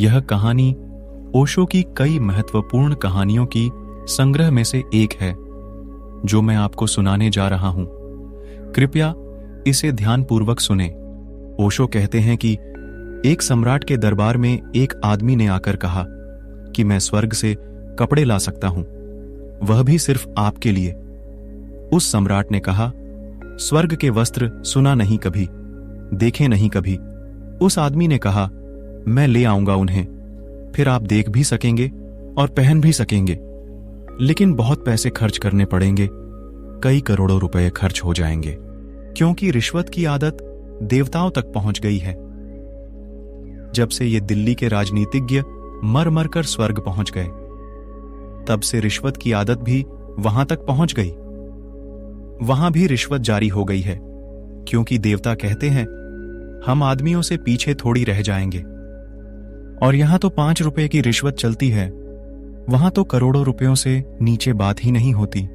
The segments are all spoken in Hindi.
यह कहानी ओशो की कई महत्वपूर्ण कहानियों की संग्रह में से एक है जो मैं आपको सुनाने जा रहा हूं। कृपया इसे ध्यानपूर्वक सुने। ओशो कहते हैं कि एक सम्राट के दरबार में एक आदमी ने आकर कहा कि मैं स्वर्ग से कपड़े ला सकता हूं, वह भी सिर्फ आपके लिए। उस सम्राट ने कहा, स्वर्ग के वस्त्र सुना नहीं कभी, देखे नहीं कभी। उस आदमी ने कहा, मैं ले आऊंगा उन्हें, फिर आप देख भी सकेंगे और पहन भी सकेंगे, लेकिन बहुत पैसे खर्च करने पड़ेंगे, कई करोड़ों रुपए खर्च हो जाएंगे, क्योंकि रिश्वत की आदत देवताओं तक पहुंच गई है। जब से ये दिल्ली के राजनीतिज्ञ मर मर कर स्वर्ग पहुंच गए, तब से रिश्वत की आदत भी वहां तक पहुंच गई। वहां भी रिश्वत जारी हो गई है, क्योंकि देवता कहते हैं हम आदमियों से पीछे थोड़ी रह जाएंगे। और यहां तो 5 रुपए की रिश्वत चलती है, वहां तो करोड़ों रुपयों से नीचे बात ही नहीं होती,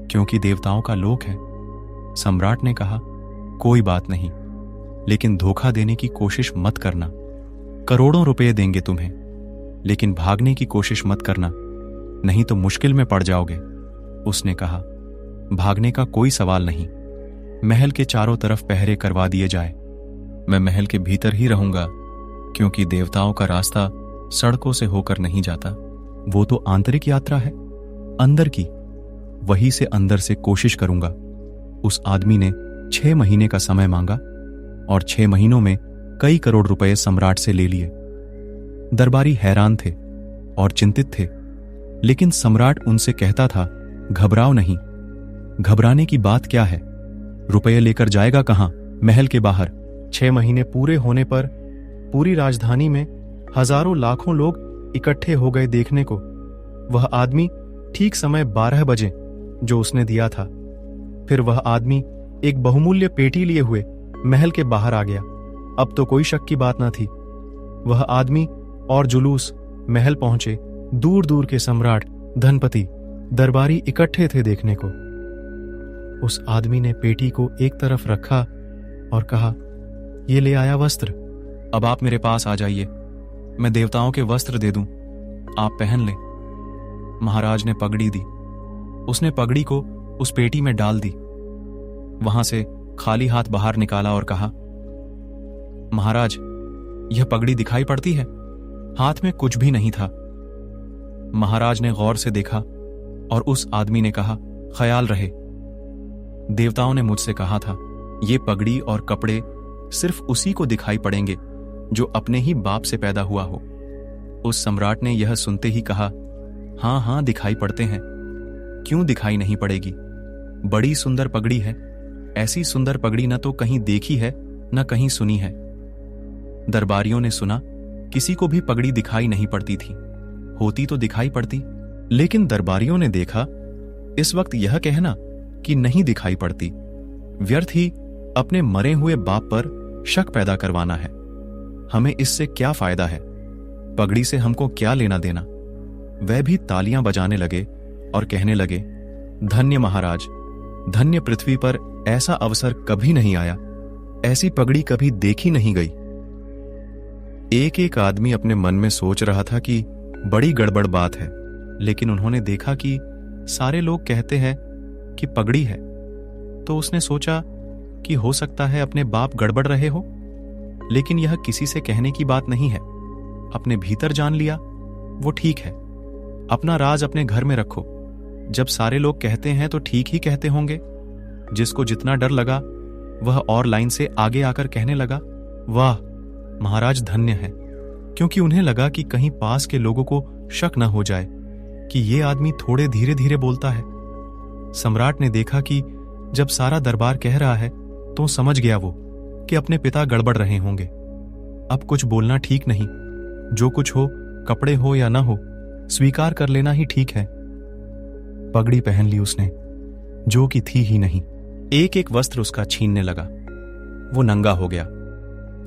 क्योंकि देवताओं का लोक है। सम्राट ने कहा, कोई बात नहीं, लेकिन धोखा देने की कोशिश मत करना। करोड़ों रुपए देंगे तुम्हें, लेकिन भागने की कोशिश मत करना, नहीं तो मुश्किल में पड़ जाओगे। उसने कहा, भागने का कोई सवाल नहीं, महल के चारों तरफ पहरे करवा दिए जाए, मैं महल के भीतर ही रहूंगा, क्योंकि देवताओं का रास्ता सड़कों से होकर नहीं जाता, वो तो आंतरिक यात्रा है, अंदर की, वही से अंदर से कोशिश करूंगा। उस आदमी ने 6 महीने का समय मांगा और 6 महीनों में कई करोड़ रुपए सम्राट से ले लिए। दरबारी हैरान थे और चिंतित थे, लेकिन सम्राट उनसे कहता था, घबराओ नहीं, घबराने की बात क्या है, रुपये लेकर जाएगा कहां, महल के बाहर। 6 महीने पूरे होने पर पूरी राजधानी में हजारों लाखों लोग इकट्ठे हो गए देखने को। वह आदमी ठीक समय 12 बजे जो उसने दिया था। फिर वह आदमी एक बहुमूल्य पेटी लिए हुए महल के बाहर आ गया। अब तो कोई शक की बात न थी। वह आदमी और जुलूस महल पहुंचे। दूर दूर के सम्राट, धनपति, दरबारी इकट्ठे थे देखने को। उस आदमी ने पेटी को एक तरफ रखा और कहा, ये ले आया वस्त्र, अब आप मेरे पास आ जाइए, मैं देवताओं के वस्त्र दे दूं, आप पहन लें। महाराज ने पगड़ी दी। उसने पगड़ी को उस पेटी में डाल दी, वहां से खाली हाथ बाहर निकाला और कहा, महाराज, यह पगड़ी दिखाई पड़ती है? हाथ में कुछ भी नहीं था। महाराज ने गौर से देखा और उस आदमी ने कहा, ख्याल रहे, देवताओं ने मुझसे कहा था, ये पगड़ी और कपड़े सिर्फ उसी को दिखाई पड़ेंगे जो अपने ही बाप से पैदा हुआ हो। उस सम्राट ने यह सुनते ही कहा, हां हां, दिखाई पड़ते हैं, क्यों दिखाई नहीं पड़ेगी, बड़ी सुंदर पगड़ी है, ऐसी सुंदर पगड़ी न तो कहीं देखी है न कहीं सुनी है। दरबारियों ने सुना किसी को भी पगड़ी दिखाई नहीं पड़ती थी, होती तो दिखाई पड़ती, लेकिन दरबारियों ने देखा इस वक्त यह कहना कि नहीं दिखाई पड़ती व्यर्थ ही अपने मरे हुए बाप पर शक पैदा करवाना है। हमें इससे क्या फायदा है, पगड़ी से हमको क्या लेना देना। वह भी तालियां बजाने लगे और कहने लगे, धन्य महाराज, धन्य, पृथ्वी पर ऐसा अवसर कभी नहीं आया, ऐसी पगड़ी कभी देखी नहीं गई। एक एक आदमी अपने मन में सोच रहा था कि बड़ी गड़बड़ बात है, लेकिन उन्होंने देखा कि सारे लोग कहते हैं कि पगड़ी है, तो उसने सोचा कि हो सकता है अपने बाप गड़बड़ रहे हो, लेकिन यह किसी से कहने की बात नहीं है। अपने भीतर जान लिया, वो ठीक है। अपना राज अपने घर में रखो, जब सारे लोग कहते हैं तो ठीक ही कहते होंगे। जिसको जितना डर लगा वह और लाइन से आगे आकर कहने लगा, वाह महाराज, धन्य है, क्योंकि उन्हें लगा कि कहीं पास के लोगों को शक न हो जाए कि ये आदमी थोड़े धीरे धीरे बोलता है। सम्राट ने देखा कि जब सारा दरबार कह रहा है तो समझ गया वो कि अपने पिता गड़बड़ रहे होंगे। अब कुछ बोलना ठीक नहीं, जो कुछ हो, कपड़े हो या ना हो, स्वीकार कर लेना ही ठीक है। पगड़ी पहन ली उसने, जो कि थी ही नहीं। एक एक वस्त्र उसका छीनने लगा, वो नंगा हो गया।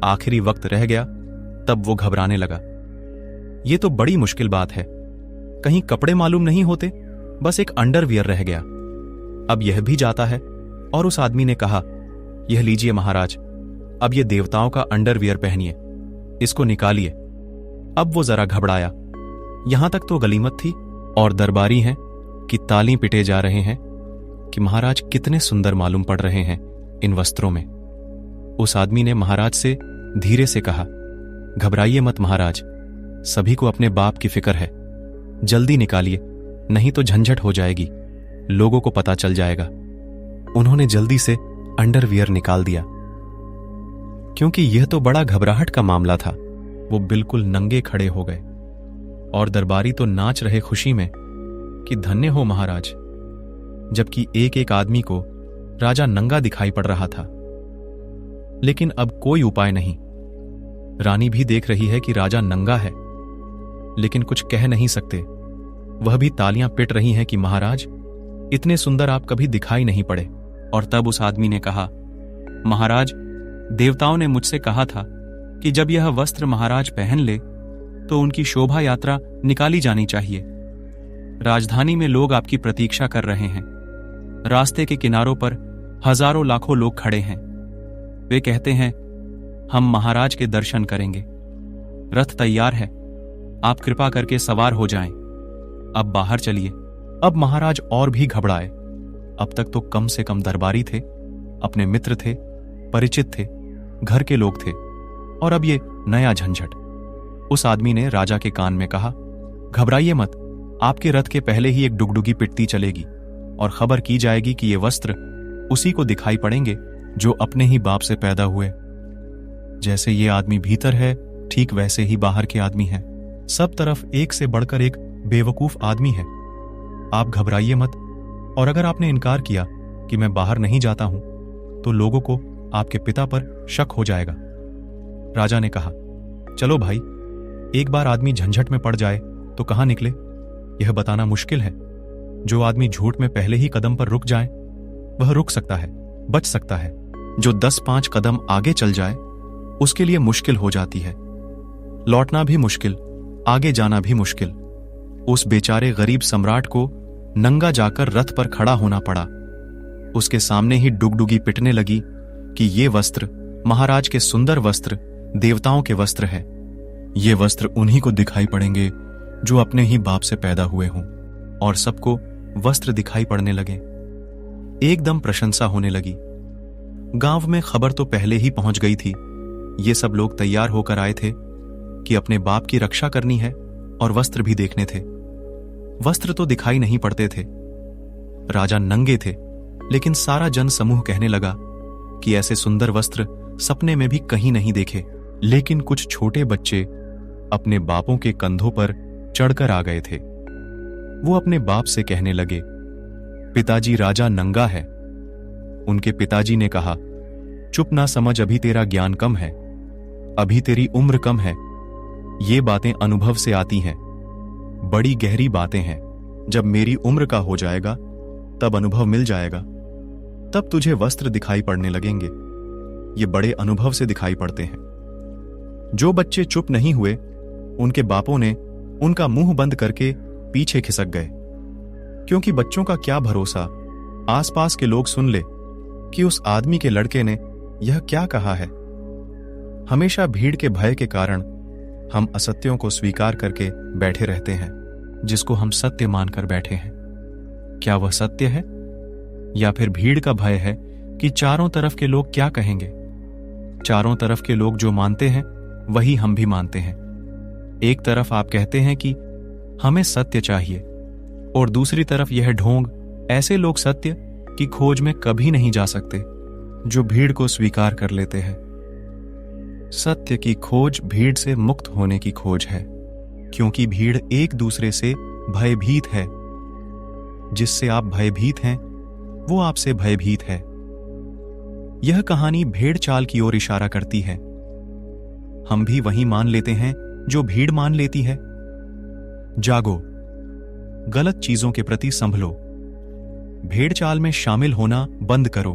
आखिरी वक्त रह गया, तब वो घबराने लगा। ये तो बड़ी मुश्किल बात है, कहीं कपड़े मालूम नहीं होते, बस एक अंडरवियर रह गया, अब यह भी जाता है। और उस आदमी ने कहा, यह लीजिए महाराज, अब ये देवताओं का अंडरवियर पहनिए, इसको निकालिए। अब वो जरा घबराया। यहां तक तो गनीमत थी और दरबारी हैं कि ताली पिटे जा रहे हैं कि महाराज कितने सुंदर मालूम पड़ रहे हैं इन वस्त्रों में। उस आदमी ने महाराज से धीरे से कहा, घबराइए मत महाराज, सभी को अपने बाप की फिक्र है, जल्दी निकालिए नहीं तो झंझट हो जाएगी, लोगों को पता चल जाएगा। उन्होंने जल्दी से अंडरवियर निकाल दिया, क्योंकि यह तो बड़ा घबराहट का मामला था। वो बिल्कुल नंगे खड़े हो गए और दरबारी तो नाच रहे खुशी में कि धन्य हो महाराज, जबकि एक एक आदमी को राजा नंगा दिखाई पड़ रहा था। लेकिन अब कोई उपाय नहीं। रानी भी देख रही है कि राजा नंगा है, लेकिन कुछ कह नहीं सकते। वह भी तालियां पिट रही हैं कि महाराज इतने सुंदर आप कभी दिखाई नहीं पड़े। और तब उस आदमी ने कहा, महाराज, देवताओं ने मुझसे कहा था कि जब यह वस्त्र महाराज पहन ले तो उनकी शोभा यात्रा निकाली जानी चाहिए। राजधानी में लोग आपकी प्रतीक्षा कर रहे हैं। रास्ते के किनारों पर हजारों लाखों लोग खड़े हैं। वे कहते हैं हम महाराज के दर्शन करेंगे। रथ तैयार है, आप कृपा करके सवार हो जाएं। अब बाहर चलिए। अब महाराज और भी घबराए। अब तक तो कम से कम दरबारी थे, अपने मित्र थे, परिचित थे, घर के लोग थे, और अब ये नया झंझट। उस आदमी ने राजा के कान में कहा, घबराइए मत, आपके रथ के पहले ही एक डुगडुगी पिटती चलेगी और खबर की जाएगी कि ये वस्त्र उसी को दिखाई पड़ेंगे जो अपने ही बाप से पैदा हुए। जैसे ये आदमी भीतर है, ठीक वैसे ही बाहर के आदमी हैं। सब तरफ एक से बढ़कर एक बेवकूफ आदमी है। आप घबराइए मत, और अगर आपने इनकार किया कि मैं बाहर नहीं जाता हूं तो लोगों को आपके पिता पर शक हो जाएगा। राजा ने कहा, चलो भाई, एक बार आदमी झंझट में पड़ जाए तो कहां निकले यह बताना मुश्किल है। जो आदमी झूठ में पहले ही कदम पर रुक जाए वह रुक सकता है, बच सकता है। जो 10-5 कदम आगे चल जाए उसके लिए मुश्किल हो जाती है। लौटना भी मुश्किल, आगे जाना भी मुश्किल। उस बेचारे गरीब सम्राट को नंगा जाकर रथ पर खड़ा होना पड़ा। उसके सामने ही डुगडुगी पिटने लगी कि ये वस्त्र महाराज के सुंदर वस्त्र देवताओं के वस्त्र है। ये वस्त्र उन्हीं को दिखाई पड़ेंगे जो अपने ही बाप से पैदा हुए हों। और सबको वस्त्र दिखाई पड़ने लगे। एकदम प्रशंसा होने लगी। गांव में खबर तो पहले ही पहुंच गई थी। ये सब लोग तैयार होकर आए थे कि अपने बाप की रक्षा करनी है और वस्त्र भी देखने थे। वस्त्र तो दिखाई नहीं पड़ते थे। राजा नंगे थे, लेकिन सारा जन समूह कहने लगा कि ऐसे सुंदर वस्त्र सपने में भी कहीं नहीं देखे। लेकिन कुछ छोटे बच्चे अपने बापों के कंधों पर चढ़कर आ गए थे। वो अपने बाप से कहने लगे, पिताजी, राजा नंगा है। उनके पिताजी ने कहा, चुप ना समझ, अभी तेरा ज्ञान कम है, अभी तेरी उम्र कम है। ये बातें अनुभव से आती हैं, बड़ी गहरी बातें हैं। जब मेरी उम्र का हो जाएगा तब अनुभव मिल जाएगा, तब तुझे वस्त्र दिखाई पड़ने लगेंगे। ये बड़े अनुभव से दिखाई पड़ते हैं। जो बच्चे चुप नहीं हुए उनके बापों ने उनका मुंह बंद करके पीछे खिसक गए, क्योंकि बच्चों का क्या भरोसा, आसपास के लोग सुन ले कि उस आदमी के लड़के ने यह क्या कहा है। हमेशा भीड़ के भय के कारण हम असत्यों को स्वीकार करके बैठे रहते हैं, जिसको हम सत्य मानकर बैठे हैं। क्या वह सत्य है, या फिर भीड़ का भय है कि चारों तरफ के लोग क्या कहेंगे। चारों तरफ के लोग जो मानते हैं वही हम भी मानते हैं। एक तरफ आप कहते हैं कि हमें सत्य चाहिए, और दूसरी तरफ यह ढोंग ऐसे लोग सत्य की खोज में कभी नहीं जा सकते जो भीड़ को स्वीकार कर लेते हैं। सत्य की खोज भीड़ से मुक्त होने की खोज है, क्योंकि भीड़ एक दूसरे से भयभीत है। जिससे आप भयभीत हैं वो आपसे भयभीत है। यह कहानी भेड़ चाल की ओर इशारा करती है। हम भी वही मान लेते हैं जो भीड़ मान लेती है। जागो, गलत चीजों के प्रति संभलो, भेड़ चाल में शामिल होना बंद करो।